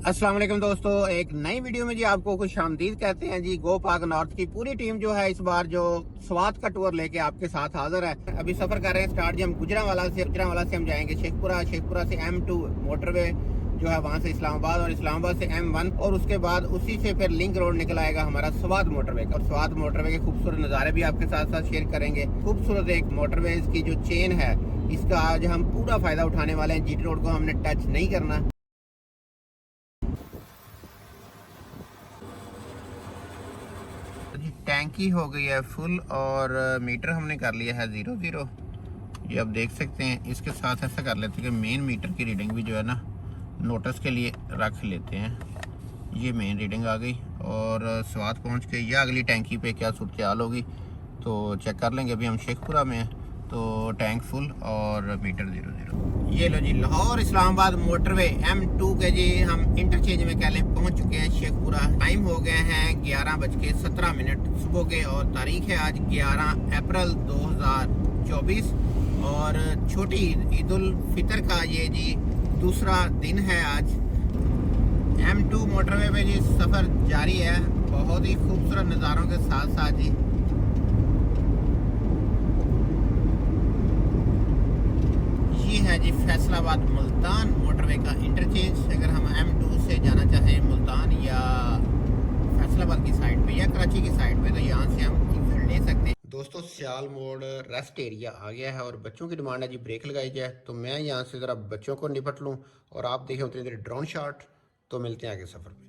अस्सलाम वालेकुम दोस्तों, एक नई वीडियो में जी आपको खुश आमदीद कहते हैं जी। गो पाक नॉर्थ की पूरी टीम जो है इस बार जो स्वात का टूर लेके आपके साथ हाजिर है। अभी सफर कर रहे हैं स्टार्ट जी हम गुजरांवाला से हम जाएंगे शेखपुरा से M2 मोटरवे जो है वहाँ से इस्लामाबाद, और इस्लामाबाद से M1, और उसके बाद उसी से फिर लिंक रोड निकल आएगा हमारा स्वात मोटरवे का। और स्वात मोटरवे के खूबसूरत नज़ारे भी आपके साथ साथ शेयर करेंगे। खूबसूरत एक मोटरवे की जो चेन है इसका आज हम पूरा फायदा उठाने वाले हैं। GT रोड को हमने टच नहीं करना। टैंकी हो गई है फुल और मीटर हमने कर लिया है 00। ये आप देख सकते हैं। इसके साथ ऐसा कर लेते हैं कि मेन मीटर की रीडिंग भी जो है ना नोटिस के लिए रख लेते हैं। ये मेन रीडिंग आ गई और स्वाद पहुंच के या अगली टैंकी पे क्या सूरत हाल होगी तो चेक कर लेंगे। अभी हम शेखपुरा में हैं तो टैंक फुल और मीटर 00। ये लो जी लाहौर इस्लामाबाद मोटरवे M2 के जी हम इंटरचेंज में कह लें पहुंच चुके हैं शेखपुरा। टाइम हो गए हैं 11:17 सुबह के और तारीख है आज 11 अप्रैल 2024 और छोटी ईद उल फितर का ये जी दूसरा दिन है आज। M2 मोटरवे पे जी सफ़र जारी है बहुत ही खूबसूरत नज़ारों के साथ साथ जी। ये है जी फैसलाबाद मुल्तान मोटरवे का इंटरचेंज। अगर हम M2 से जाना चाहें मुल्तान या फैसलाबाद की साइड पे या कराची की साइड पे तो यहाँ से हम एग्जिट ले सकते हैं। दोस्तों सियाल मोड़ रेस्ट एरिया आ गया है और बच्चों की डिमांड है जी ब्रेक लगाई जाए, तो मैं यहाँ से ज़रा बच्चों को निपट लूँ और आप देखें उतनी देर ड्रोन शॉट। तो मिलते हैं आगे सफ़र में।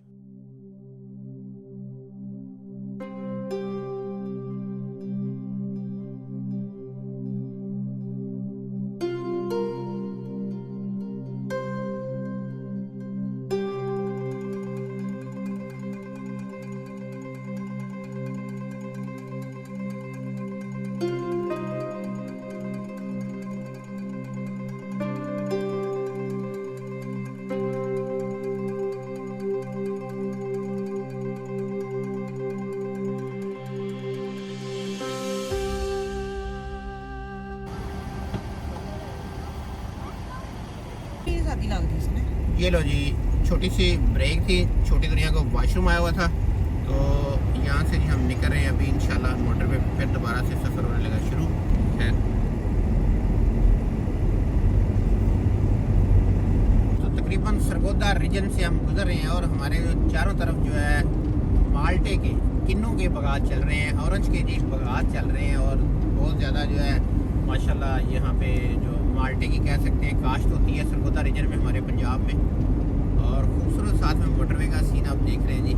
ये लो जी छोटी सी ब्रेक थी, छोटी दुनिया को वॉशरूम आया हुआ था तो यहाँ से जी हम निकल रहे हैं अभी इंशाल्लाह मोटर पे फिर दोबारा से सफ़र होने लगा शुरू है। तो तकरीबन सरगोदा रीजन से हम गुजर रहे हैं और हमारे चारों तरफ जो है माल्टे के किन्नू के बागात चल रहे हैं, ऑरेंज के जी बागात चल रहे हैं और बहुत ज़्यादा जो है माशाल्लाह यहाँ पे जो माल्टे की कह सकते हैं काश्त होती है सरगोदा रीजन में हमारे पंजाब में। और खूबसूरत साथ में मोटरवे का सीन आप देख रहे हैं जी।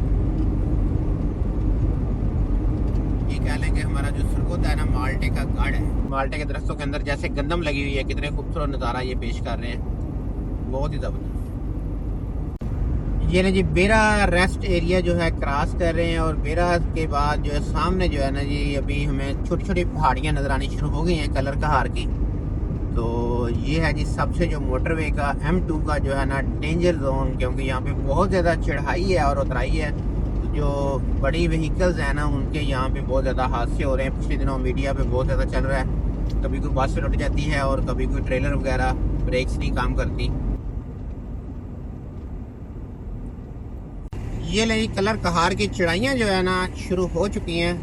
ये कह लेंगे हमारा जो सरगोदा है ना माल्टे का गढ़ है। माल्टे के दरख्तों के अंदर जैसे गंदम लगी हुई है, कितने खूबसूरत नज़ारा ये पेश कर रहे हैं, बहुत ही ज़बरदस्त। ये ना जी बेरा रेस्ट एरिया जो है क्रॉस कर रहे हैं और बेरा के बाद जो है सामने जो है ना जी अभी हमें छोटी छोटी पहाड़ियाँ नजर आनी शुरू हो गई हैं कलर कहार की। तो ये है जी सबसे जो मोटरवे का M2 का जो है ना डेंजर जोन, क्योंकि यहाँ पे बहुत ज़्यादा चढ़ाई है और उतराई है। तो जो बड़ी व्हीकल्स हैं ना उनके यहाँ पे बहुत ज़्यादा हादसे हो रहे हैं। पिछले दिनों मीडिया पे बहुत ज़्यादा चल रहा है, कभी कोई बस लुट जाती है और कभी कोई ट्रेलर वगैरह ब्रेक्स नहीं काम करती। ये ले कलर कहार की चढ़ाइयाँ जो है ना शुरू हो चुकी हैं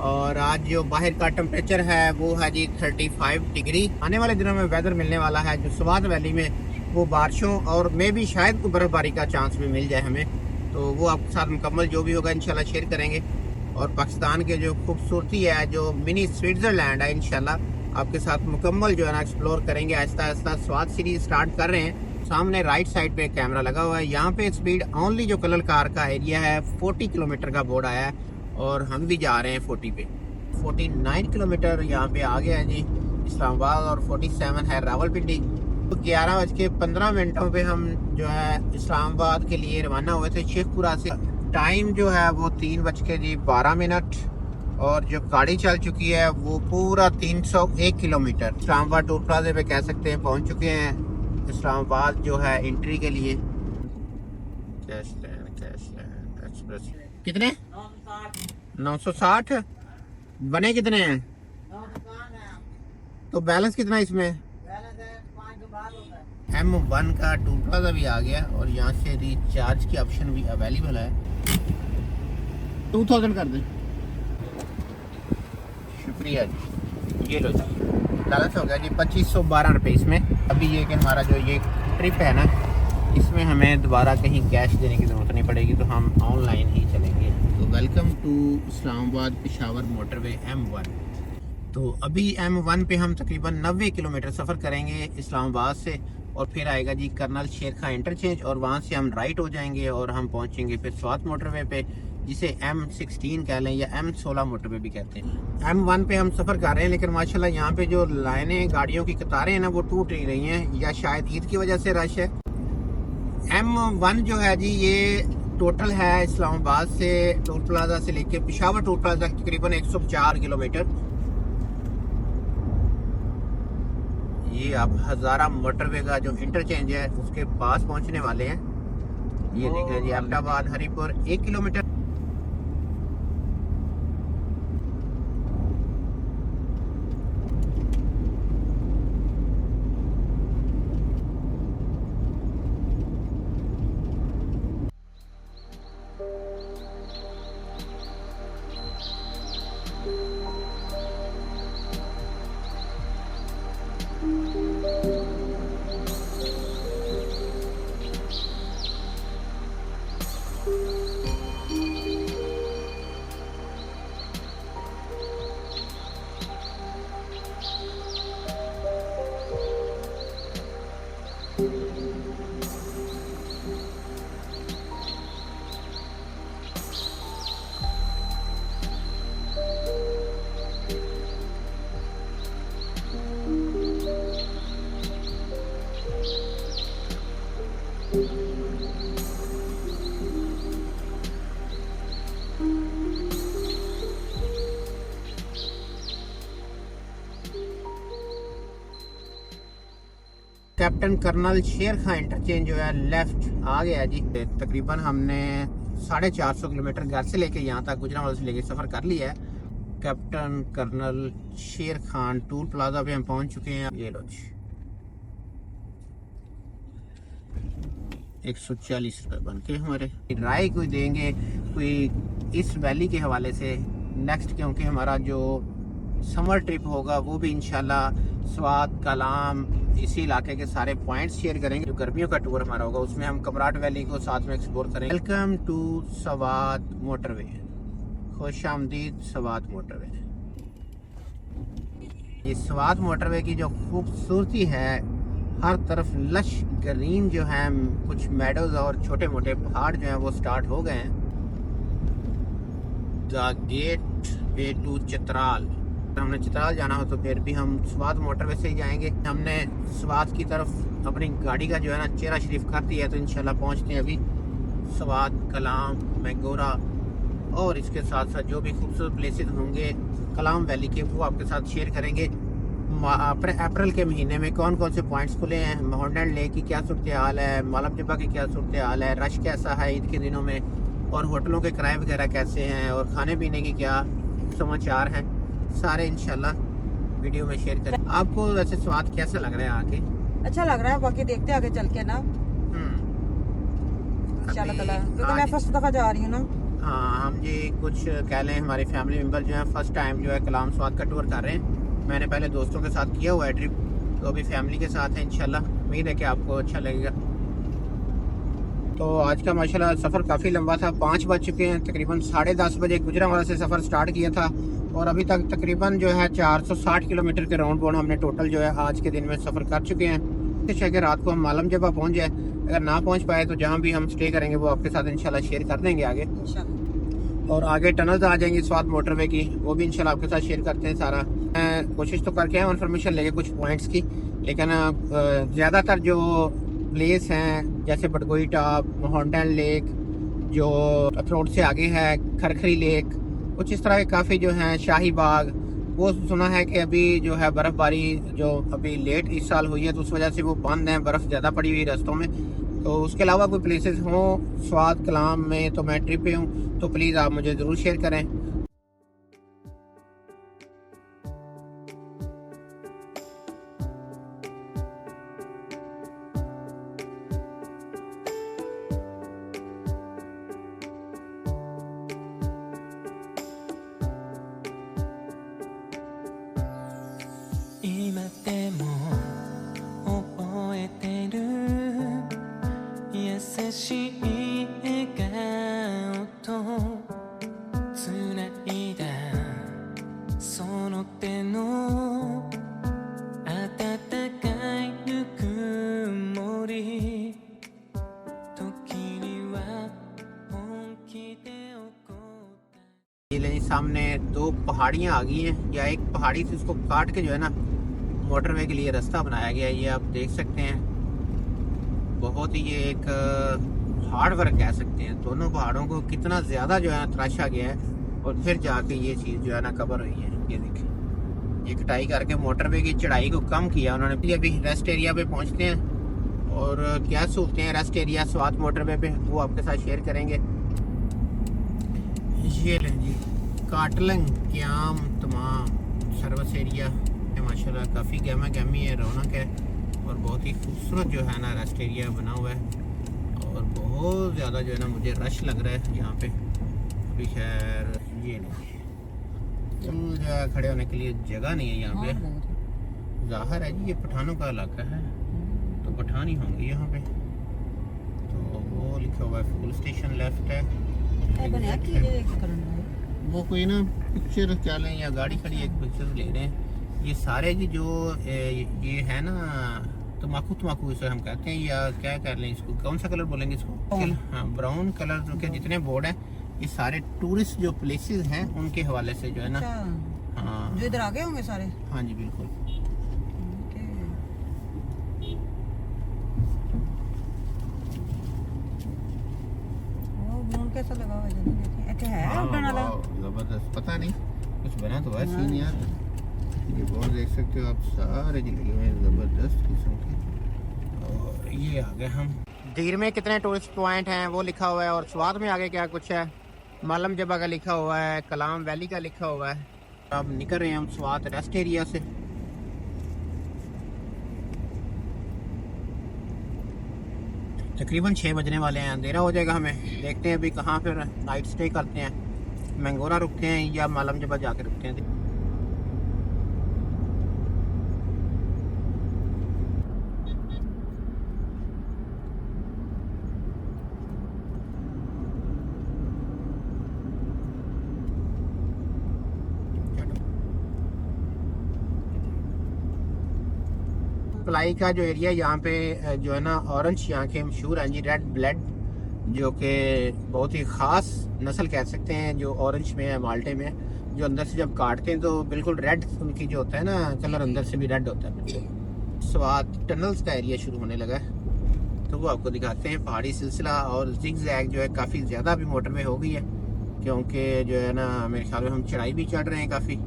और आज जो बाहर का टेम्परेचर है वो है जी 35 डिग्री। आने वाले दिनों में वेदर मिलने वाला है जो स्वात वैली में वो बारिशों और मे भी शायद कोई बर्फबारी का चांस भी मिल जाए हमें, तो वो आपके साथ मुकम्मल जो भी होगा इंशाल्लाह शेयर करेंगे। और पाकिस्तान के जो खूबसूरती है जो मिनी स्विट्ज़रलैंड है इंशाल्लाह आपके साथ मुकम्मल जो है ना एक्सप्लोर करेंगे। आहिस्ता आहिस्ता स्वात सीरीज स्टार्ट कर रहे हैं। सामने राइट साइड पे कैमरा लगा हुआ है। यहाँ पे स्पीड ओनली जो कलर कार का एरिया है 40 किलोमीटर का बोर्ड आया है और हम भी जा रहे हैं 40 पे। 49 किलोमीटर यहाँ पे आ गया है जी इस्लामाबाद और 47 है रावलपिंडी। तो 11:15 पे हम जो है इस्लामाबाद के लिए रवाना हुए थे शेखपुरा से। टाइम जो है वो 3:12 और जो गाड़ी चल चुकी है वो पूरा 301 किलोमीटर। इस्लामाबाद टोल प्लाजे पे कह सकते हैं पहुँच चुके हैं इस्लामाबाद जो है एंट्री के लिए। कैश लैंड एक्सप्रेस कितने 960 बने कितने हैं तो बैलेंस कितना इसमें? M1 का टोल प्लाजा भी आ गया और यहाँ से रीच चार्ज की ऑप्शन भी अवेलेबल है। 2000 कर दें। शुक्रिया जी। ये लो जी, लालच हो गया जी 2512 रुपये इसमें। अभी ये कि हमारा जो ये ट्रिप है ना, इसमें हमें दोबारा कहीं कैश देने की ज़रूरत नहीं पड़ेगी, तो हम ऑनलाइन ही चलेंगे। तो welcome to Islamabad Peshawar motorway M1। तो अभी M1 पे हम तकरीबन 90 किलोमीटर सफ़र करेंगे इस्लामाबाद से, और फिर आएगा जी कर्नल शेर खां इंटरचेंज, और वहाँ से हम राइट हो जाएंगे और हम पहुँचेंगे फिर स्वात मोटरवे पे, जिसे M16 कह लें या M16 मोटरवे भी कहते हैं। M1 पे हम सफ़र कर रहे हैं, लेकिन माशाल्लाह यहाँ पे जो लाइनें गाड़ियों की कतारें हैं ना, वो टूट नहीं रही हैं, या शायद ईद की वजह से रश है। M1 जो है जी, ये टोटल है इस्लामाबाद से टोल प्लाजा से लेके पेशावर टोल प्लाजा तकरीबन 104 किलोमीटर। ये आप हज़ारा मोटरवे का जो इंटरचेंज है उसके पास पहुंचने वाले हैं। ये देख जी, Ahmedabad Haripur 1 kilometre. Captain colonel Sher Khan interchange जो है लेफ्ट आ गया जी। तकरीबन हमने 450 किलोमीटर घर से लेके यहाँ तक गुजरांवाला से लेके सफ़र कर लिया है। कैप्टन कर्नल शेर खान टोल प्लाजा पे हम पहुँच चुके हैं। ये लो जी, 140 रुपये बन के हमारे। राय कोई देंगे कोई इस वैली के हवाले से नेक्स्ट, क्योंकि हमारा जो समर ट्रिप होगा वो भी इंशाल्लाह स्वात कलाम इसी इलाके के सारे पॉइंट्स शेयर करेंगे। जो गर्मियों का टूर हमारा होगा उसमें हम कमराट वैली को साथ में एक्सप्लोर करेंगे। वेलकम टू स्वात मोटरवे, खुश आमदीद स्वात मोटरवे। ये स्वात मोटरवे की जो खूबसूरती है, हर तरफ लश ग्रीन जो है, कुछ मेडोज और छोटे मोटे पहाड़ जो हैं वो स्टार्ट हो गए हैं। The gateway to Chitral. हमने चित्राल जाना हो तो फिर भी हम स्वात मोटरवे से ही जाएंगे। हमने स्वात की तरफ अपनी गाड़ी का जो है ना चेहरा शरीफ कर दिया है, तो इंशाल्लाह पहुंचते हैं अभी स्वात, कलाम, मैंगोरा, और इसके साथ साथ जो भी खूबसूरत प्लेसेस होंगे कलाम वैली के वो आपके साथ शेयर करेंगे। अप्रैल के महीने में कौन कौन से पॉइंट्स खुले हैं, माउंटेन लेक की क्या सूरत हाल है, मालम जब्बा की क्या सूरत हाल है, रश कैसा है ईद के दिनों में, और होटलों के किराए वगैरह कैसे हैं, और खाने पीने की क्या समाचार हैं, सारे इंशाल्लाह वीडियो में शेयर करें। आपको वैसे स्वाद कैसा लग रहा है आके? अच्छा लग रहा है, बाकी देखते हैं आगे चल के ना इंशाल्लाह ताला, क्योंकि मैं फर्स्ट दफा जा रही हूँ ना। हाँ, हम ये कुछ कह लें हमारे फैमिली मेंबर जो है फर्स्ट टाइम जो है कलाम स्वाद का टूर कर रहे हैं। मैंने पहले दोस्तों के साथ किया हुआ है ट्रिप, तो अभी फैमिली के साथ है। इंशाल्लाह उम्मीद है कि आपको अच्छा लगेगा। तो आज का माशाल्लाह सफ़र काफ़ी लंबा था, 5 बज चुके हैं। तकरीबन 10:30 बजे गुजरांवाला से सफ़र स्टार्ट किया था, और अभी तक तकरीबन जो है 460 किलोमीटर के राउंड बोर्ड हमने टोटल जो है आज के दिन में सफ़र कर चुके हैं। अच्छा कि रात को हम मालम जबा पहुँच जाए, अगर ना पहुँच पाए तो जहाँ भी हम स्टे करेंगे वो आपके साथ इंशाल्लाह शेयर कर देंगे आगे। और आगे टनल्स आ जाएंगी स्वात मोटरवे की, वो भी इंशाल्लाह आपके साथ शेयर करते हैं सारा। मैं कोशिश तो करके आया इन्फॉर्मेशन लेके कुछ पॉइंट्स की, लेकिन ज़्यादातर जो प्लेस हैं जैसे बटगोई टॉप, माउंटेन लेक, जो अखरोट से आगे है खरखरी लेक, कुछ इस तरह के काफ़ी जो हैं, शाही बाग, वो सुना है कि अभी जो है बर्फ़बारी जो अभी लेट इस साल हुई है तो उस वजह से वो बंद हैं, बर्फ़ ज़्यादा पड़ी हुई रास्तों में। तो उसके अलावा कोई प्लेसेस हों स्वात कलाम में, तो मैं ट्रिप पे हूँ, तो प्लीज़ आप मुझे ज़रूर शेयर करें। しい笑顔とつないだその手の温かいぬくもり時には本気で怒ったये ले सामने दो पहाड़ियाँ आ गई हैं, या एक पहाड़ी से उसको काट के जो है ना मोटरवे के लिए रास्ता बनाया गया है। ये आप देख सकते हैं, बहुत ही ये एक हार्ड वर्क कह सकते हैं। दोनों पहाड़ों को कितना ज़्यादा जो है ना तराशा गया है और फिर जाके ये चीज़ जो है ना कवर हुई है। ये देखिए, ये कटाई करके मोटरवे की चढ़ाई को कम किया उन्होंने। अभी रेस्ट एरिया पे पहुंचते हैं और क्या सहूलतें हैं रेस्ट एरिया स्वात मोटरवे पे, वो आपके साथ शेयर करेंगे। ये लें जी, काटलंग क्याम तमाम सर्विस एरिया है माशाल्लाह, काफ़ी गहमा गहमी है, रौनक है और बहुत ही खूबसूरत जो है ना रेस्ट एरिया बना हुआ है और बहुत ज़्यादा जो है ना मुझे रश लग रहा है यहाँ पे। अभी खैर ये नहीं जो है खड़े होने के लिए जगह नहीं है यहाँ पे। ज़ाहिर है जी ये पठानों का इलाका है तो पठान ही होंगे यहाँ पे। तो वो लिखा हुआ है फुल स्टेशन लेफ्ट है। वो कोई ना पिक्चर क्या लें या गाड़ी खड़ी एक पिक्चर ले रहे हैं। ये सारे जी जो ये है ना तम्बाकू इसे हम कहते हैं, या क्या कर लें इसको, कौन सा कलर बोलेंगे इसको? हाँ, ब्राउन कलर के जितने बोर्ड हैं ये सारे टूरिस्ट जो प्लेसेस हैं उनके हवाले से जो है ना। हाँ जो इधर आ गए होंगे सारे। हाँ जी बिल्कुल। कैसा लगा हुआ है अच्छा है उड़ने वाला, जबरदस्त। पता नहीं कुछ बना तो है सीन यार। ये बहुत देख सकते हो आप, सारे जी लगे हुए हैं जबरदस्त किस्म के। और ये आ गए हम दीर में कितने टूरिस्ट पॉइंट हैं वो लिखा हुआ है और स्वाद में आगे क्या कुछ है, मालम जबा का लिखा हुआ है, कलाम वैली का लिखा हुआ है। अब निकल रहे हैं हम स्वाद रेस्ट एरिया से। तकरीबन 6 बजने वाले हैं, अंधेरा हो जाएगा हमें। देखते हैं अभी कहाँ फिर नाइट स्टे करते हैं, मैंगोरा रुकते हैं या मालम जबा जाके रुकते हैं। प्लाई का जो एरिया यहाँ पे जो है ना ऑरेंज यहाँ के मशहूर हैं जी, रेड ब्लड, जो कि बहुत ही ख़ास नस्ल कह सकते हैं जो ऑरेंज में है, माल्टे में, जो अंदर से जब काटते हैं तो बिल्कुल रेड उनकी जो होता है ना कलर अंदर से भी रेड होता है। स्वाद टनल्स का एरिया शुरू होने लगा है तो वो आपको दिखाते हैं। पहाड़ी सिलसिला और जिग जैग जो है काफ़ी ज़्यादा अभी मोटरवे हो गई है, क्योंकि जो है ना मेरे ख्याल में हम चढ़ाई भी चढ़ रहे हैं काफ़ी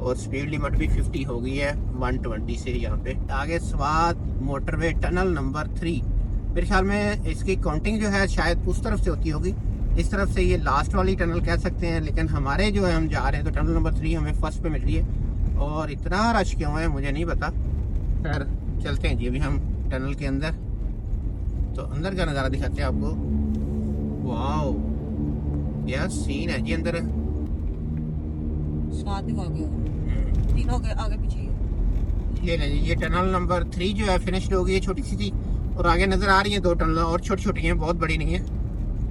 और स्पीड लिमिट भी 50 हो गई है 120 से। यहाँ पे आगे स्वाद मोटरवे टनल नंबर 3, मेरे ख्याल में इसकी काउंटिंग जो है शायद उस तरफ से होती होगी, इस तरफ से ये लास्ट वाली टनल कह सकते हैं। लेकिन हमारे जो है हम जा रहे हैं तो टनल नंबर 3 हमें फर्स्ट पे मिल रही है और इतना रश क्यों है मुझे नहीं पता। खैर चलते हैं जी अभी हम टनल के अंदर, तो अंदर का नज़ारा दिखाते हैं आपको। वाओ क्या सीन है जी अंदर। स्वाद भी हो गया तीनों के आगे पीछे। ये नहीं, ये टनल नंबर 3 जो है फिनिश्ड हो गई है, छोटी सी थी और आगे नजर आ रही है 2 टनल और छोटी छोटी हैं, बहुत बड़ी नहीं है।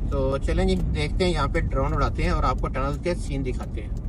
तो चलें जी देखते हैं, यहाँ पे ड्रोन उड़ाते हैं और आपको टनल के सीन दिखाते हैं।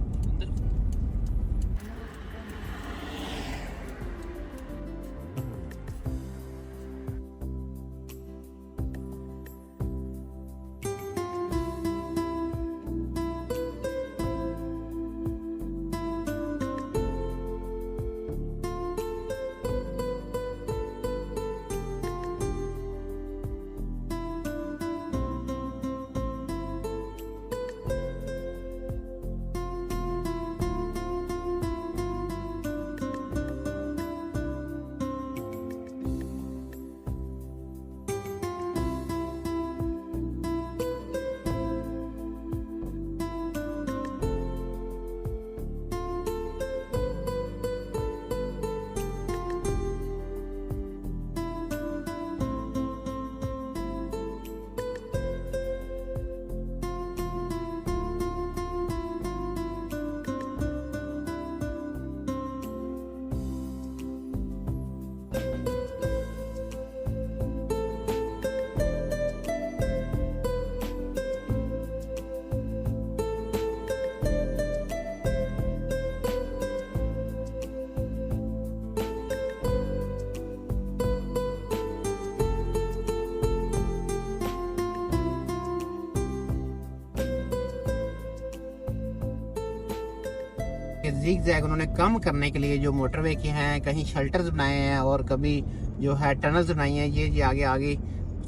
जिग जैग उन्होंने कम करने के लिए जो मोटरवे के हैं, कहीं शेल्टर्स बनाए हैं और कभी जो है टनल्स बनाई हैं। ये जी आगे आगे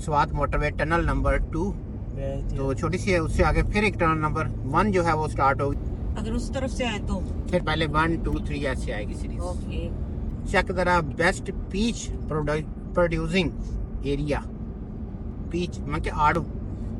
स्वात मोटरवे टनल नंबर 2, तो छोटी सी है, उससे आगे फिर एक टनल नंबर 1 जो है वो स्टार्ट होगी। अगर उस तरफ से आए तो फिर पहले 1 2 3 ऐसे आएगी series. Okay. Chakdara best peach producing area, peach मतलब कि आड़ू,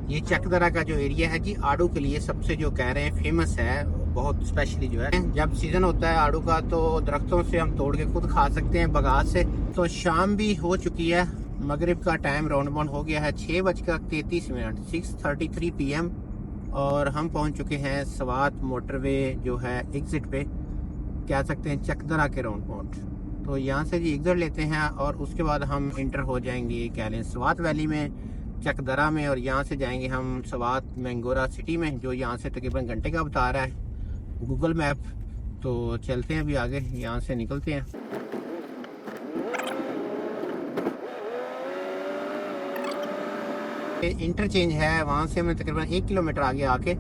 ये चकदरा का जो एरिया है जी आड़ू के लिए सबसे जो कह रहे हैं फेमस है, बहुत स्पेशली जो है। जब सीजन होता है आड़ू का तो दरख्तों से हम तोड़ के खुद खा सकते हैं बगाज से। तो शाम भी हो चुकी है, मगरिब का टाइम राउंड अबाउट हो गया है 6:33 6:33 PM और हम पहुंच चुके हैं स्वात मोटरवे जो है एग्जिट पे, कह सकते हैं चकदरा के राउंड अबाउट। तो यहाँ से जी एग्जिट लेते हैं और उसके बाद हम इंटर हो जाएंगे कह लें स्वात वैली में, चकदरा में, और यहाँ से जाएंगे हम स्वात मैंगोरा सिटी में, जो यहाँ से तकरीबन घंटे का बता रहा है गूगल मैप। तो चलते हैं अभी आगे, यहाँ से निकलते हैं। इंटरचेंज है, वहाँ से हमें तकरीबन 1 किलोमीटर आगे आके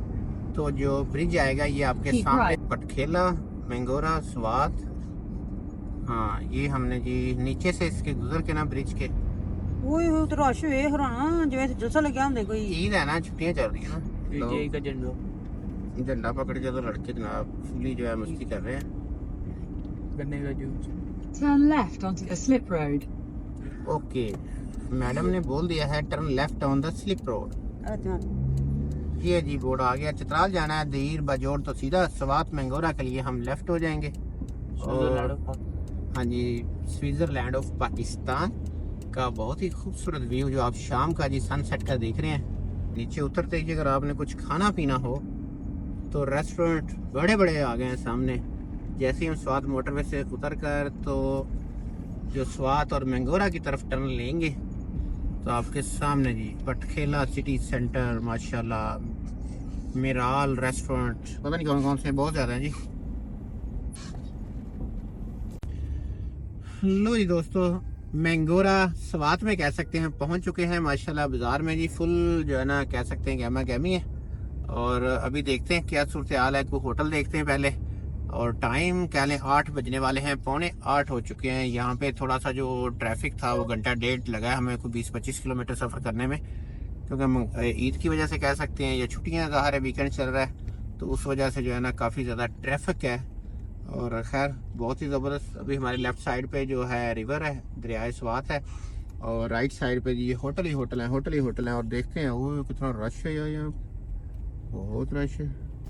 तो जो ब्रिज आएगा ये आपके सामने, पटखेला मैंगोरा स्वात। हाँ ये हमने जी नीचे से इसके गुजर के ना ब्रिज के, ओए हो तो रश वे हराना जिਵੇਂ जलसा लगे ਹੁੰਦੇ कोई। ईद है ना, छुट्टियां चल रही है ना, का झंडा झंडा पकड़ के तो लड़के जनाब फुली जो है मस्ती कर रहे हैं। गन्ने का juice. Turn left onto the slip road. Okay, madam ने बोल दिया है turn left on the slip road. अच्छा ये जी बोर्ड आ गया, चित्राल जाना है दीर बाजोड़ तो सीधा स्वात मैंगोरा के लिए हम लेफ्ट हो जाएंगे। और हाँ जी, स्विट्जरलैंड ऑफ पाकिस्तान का बहुत ही खूबसूरत व्यू जो आप शाम का जी सनसेट का देख रहे हैं। नीचे उतरते ही अगर आपने कुछ खाना पीना हो तो रेस्टोरेंट बड़े बड़े आ गए हैं सामने। जैसे ही हम स्वात मोटरवे से उतर कर तो जो स्वात और मैंगोरा की तरफ टर्न लेंगे तो आपके सामने जी पटखेला सिटी सेंटर, माशाल्लाह मिराल रेस्टोरेंट, पता नहीं कौन कौन से, बहुत ज़्यादा हैं जी। लो जी दोस्तों, मैंगोरा स्वात में कह सकते हैं पहुंच चुके हैं माशाल्लाह। बाजार में जी फुल जो है ना कह सकते हैं गहमा गहमी है। और अभी देखते हैं क्या सूरत हाल है, कोई होटल देखते हैं पहले। और टाइम कह लें 8 बजने वाले हैं, 7:45 हो चुके हैं। यहाँ पे थोड़ा सा जो ट्रैफिक था वो 1 घंटा 1.5 लगा है हमें कोई 20-25 किलोमीटर सफ़र करने में, क्योंकि हम ईद की वजह से कह सकते हैं या छुट्टियाँ ज़ाहिर है, वीकेंड चल रहा है तो उस वजह से जो है ना काफ़ी ज़्यादा ट्रैफिक है। और खैर बहुत ही ज़बरदस्त, अभी हमारे लेफ़्ट साइड पे जो है रिवर है, दरियाए स्वात है, और राइट साइड पे ये होटल ही होटल है, होटल ही होटल है। और देखते हैं वो कितना रश है यार, यहाँ बहुत रश है।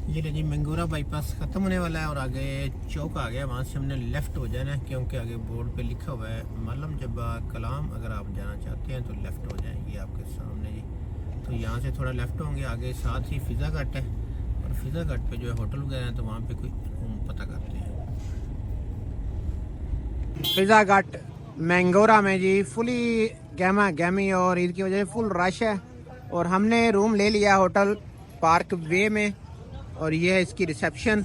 ये जी मैंगोरा बाईपास ख़त्म होने वाला है और आगे चौक आ गया, वहाँ से हमने लेफ़्ट हो जाना है क्योंकि आगे बोर्ड पे लिखा हुआ है मल्लम जब्बा कलाम, अगर आप जाना चाहते हैं तो लेफ़्ट हो जाएं। ये आपके सामने जी, तो यहाँ से थोड़ा लेफ़्ट होंगे, आगे साथ ही फिज़ा घाट है और फिज़ा घाट पे जो है होटल वगैरह है तो वहाँ पे कोई पता करते हैं। फिज़ा घाट मैंगोरा में जी फुली गहमा गहमी और ईद की वजह से फुल रश है। और हमने रूम ले लिया होटल पार्क वे में, और ये है इसकी रिसेप्शन।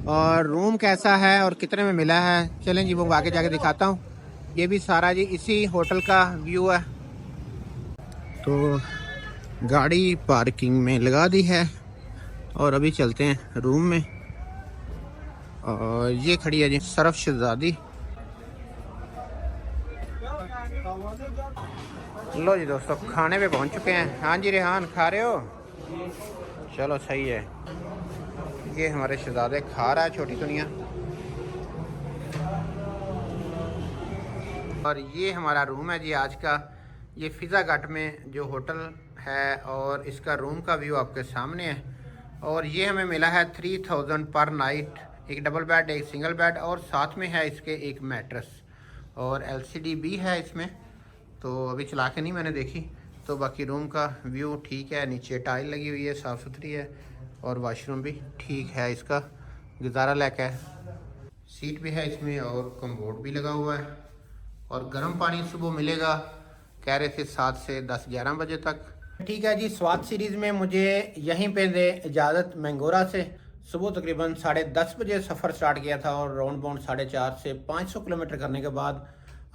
और रूम कैसा है और कितने में मिला है चलें जी वो आगे जाके दिखाता हूँ। ये भी सारा जी इसी होटल का व्यू है। तो गाड़ी पार्किंग में लगा दी है और अभी चलते हैं रूम में। और ये खड़ी है जी सरफ शहजादी। लो जी दोस्तों, खाने पे पहुंच चुके हैं। हाँ जी रेहान, खा रहे हो? चलो सही है। ये हमारे शहजादे खा रहा है छोटी दुनिया। और ये हमारा रूम है जी आज का। ये फिज़ा घाट में जो होटल है और इसका रूम का व्यू आपके सामने है। और ये हमें मिला है 3000 पर नाइट, एक डबल बेड, एक सिंगल बेड, और साथ में है इसके एक मैट्रेस, और LCD भी है इसमें। तो अभी चला के नहीं मैंने देखी। तो बाकी रूम का व्यू ठीक है, नीचे टाइल लगी हुई है, साफ़ सुथरी है, और वाशरूम भी ठीक है, इसका गुजारा लायक है। सीट भी है इसमें और कमोड भी लगा हुआ है। और गर्म पानी सुबह मिलेगा, कह रहे थे 7 से 10-11 बजे तक। ठीक है जी, स्वात सीरीज़ में मुझे यहीं पे दे इजाज़त मैंगोरा से। सुबह तकरीबन 10:30 बजे सफ़र स्टार्ट किया था और राउंड बाउंड 4.5 से 500 किलोमीटर करने के बाद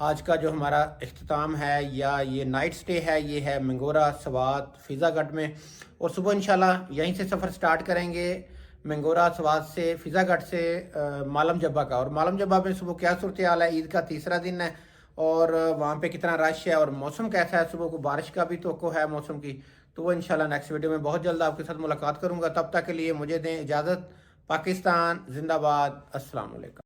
आज का जो हमारा इख्तिताम है या ये नाइट स्टे है, ये है मैंगोरा स्वात फिज़ा घाट में। और सुबह इंशाल्लाह यहीं से सफ़र स्टार्ट करेंगे मंगोरा सवाद से फिज़ागढ़ से मालम जब्बा का। और मालम जब्बा में सुबह क्या सूरत हाल है, ईद का तीसरा दिन है और वहाँ पे कितना रश है और मौसम कैसा है, सुबह को बारिश का भी तवक्को है मौसम की। तो वो इंशाल्लाह नेक्स्ट वीडियो में बहुत जल्द आपके साथ मुलाकात करूँगा। तब तक के लिए मुझे दें इजाज़त। पाकिस्तान जिंदाबाद। अस्सलाम वालेकुम।